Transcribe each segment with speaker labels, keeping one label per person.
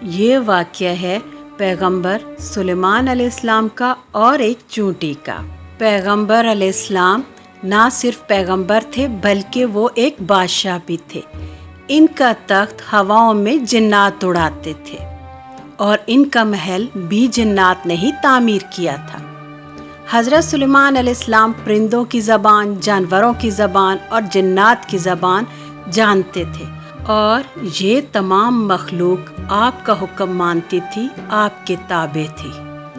Speaker 1: یہ واقعہ ہے پیغمبر سلیمان علیہ السلام کا اور ایک چونٹی کا۔ پیغمبر علیہ السلام نہ صرف پیغمبر تھے بلکہ وہ ایک بادشاہ بھی تھے۔ ان کا تخت ہواؤں میں جنات اڑاتے تھے اور ان کا محل بھی جنات نے ہی تعمیر کیا تھا۔ حضرت سلیمان علیہ السلام پرندوں کی زبان، جانوروں کی زبان اور جنات کی زبان جانتے تھے، اور یہ تمام مخلوق آپ کا حکم مانتی تھی، آپ کے تابع تھی۔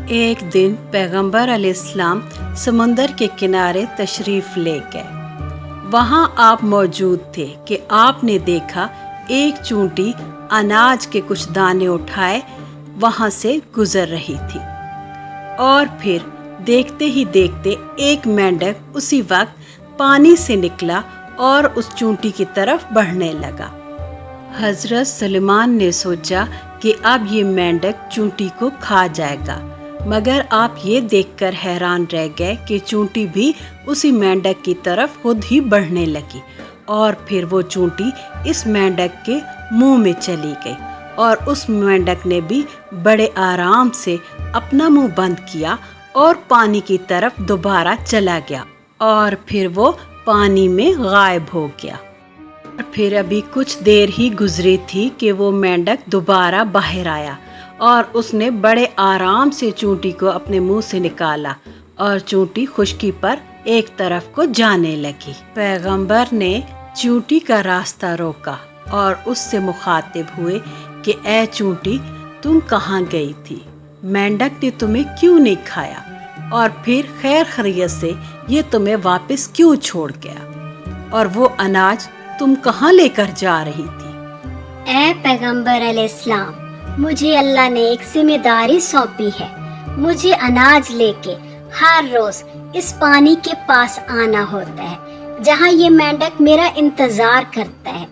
Speaker 1: ایک دن پیغمبر علیہ السلام سمندر کے کنارے تشریف لے گئے۔ وہاں آپ موجود تھے کہ آپ نے دیکھا ایک چونٹی اناج کے کچھ دانے اٹھائے وہاں سے گزر رہی تھی، اور پھر دیکھتے ہی دیکھتے ایک مینڈک اسی وقت پانی سے نکلا اور اس چونٹی کی طرف بڑھنے لگا۔ حضرت سلیمان نے سوچا کہ اب یہ مینڈک چونٹی کو کھا جائے گا، مگر آپ یہ دیکھ کر حیران رہ گئے کہ چونٹی بھی اسی مینڈک کی طرف خود ہی بڑھنے لگی، اور پھر وہ چونٹی اس مینڈک کے منہ میں چلی گئی، اور اس مینڈک نے بھی بڑے آرام سے اپنا منہ بند کیا اور پانی کی طرف دوبارہ چلا گیا، اور پھر وہ پانی میں غائب ہو گیا۔ پھر ابھی کچھ دیر ہی گزری تھی کہ وہ مینڈک دوبارہ باہر آیا، اور اس نے بڑے آرام سے چونٹی کو اپنے منہ سے نکالا، اور چونٹی خشکی پر ایک طرف کو جانے لگی۔ پیغمبر نے چونٹی کا راستہ روکا اور اس سے مخاطب ہوئے کہ اے چونٹی، تم کہاں گئی تھی؟ مینڈک نے تمہیں کیوں نہیں کھایا؟ اور پھر خیر خیریت سے یہ تمہیں واپس کیوں چھوڑ گیا؟ اور وہ اناج تم کہاں لے کر جا رہی تھی؟
Speaker 2: اے پیغمبر علیہ السلام، مجھے اللہ نے ایک ذمہ داری سونپی ہے۔ مجھے اناج لے کے ہر روز اس پانی کے پاس آنا ہوتا ہے جہاں یہ مینڈک میرا انتظار کرتا ہے۔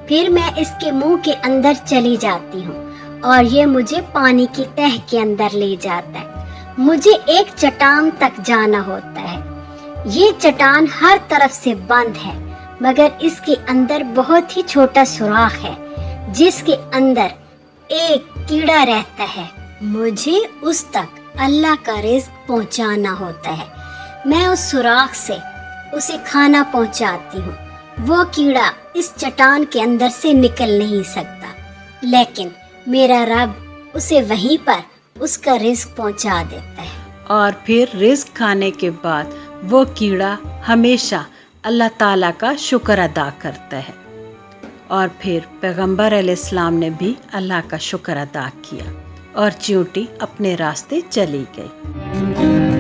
Speaker 2: پھر میں اس کے منہ کے اندر چلی جاتی ہوں اور یہ مجھے پانی کی تہہ کے اندر لے جاتا ہے۔ مجھے ایک چٹان تک جانا ہوتا ہے۔ یہ چٹان ہر طرف سے بند ہے، مگر اس کے اندر بہت ہی چھوٹا سوراخ ہے جس کے اندر ایک کیڑا رہتا ہے۔ مجھے اس تک اللہ کا رزق پہنچانا ہوتا ہے۔ میں اس سوراخ سے اسے کھانا پہنچاتی ہوں۔ وہ کیڑا اس چٹان کے اندر سے نکل نہیں سکتا، لیکن میرا رب اسے وہیں پر اس کا رزق پہنچا دیتا ہے۔
Speaker 1: اور پھر رزق کھانے کے بعد وہ کیڑا ہمیشہ اللہ تعالیٰ کا شکر ادا کرتا ہے، اور پھر پیغمبر علیہ السلام نے بھی اللہ کا شکر ادا کیا، اور چیونٹی اپنے راستے چلی گئی۔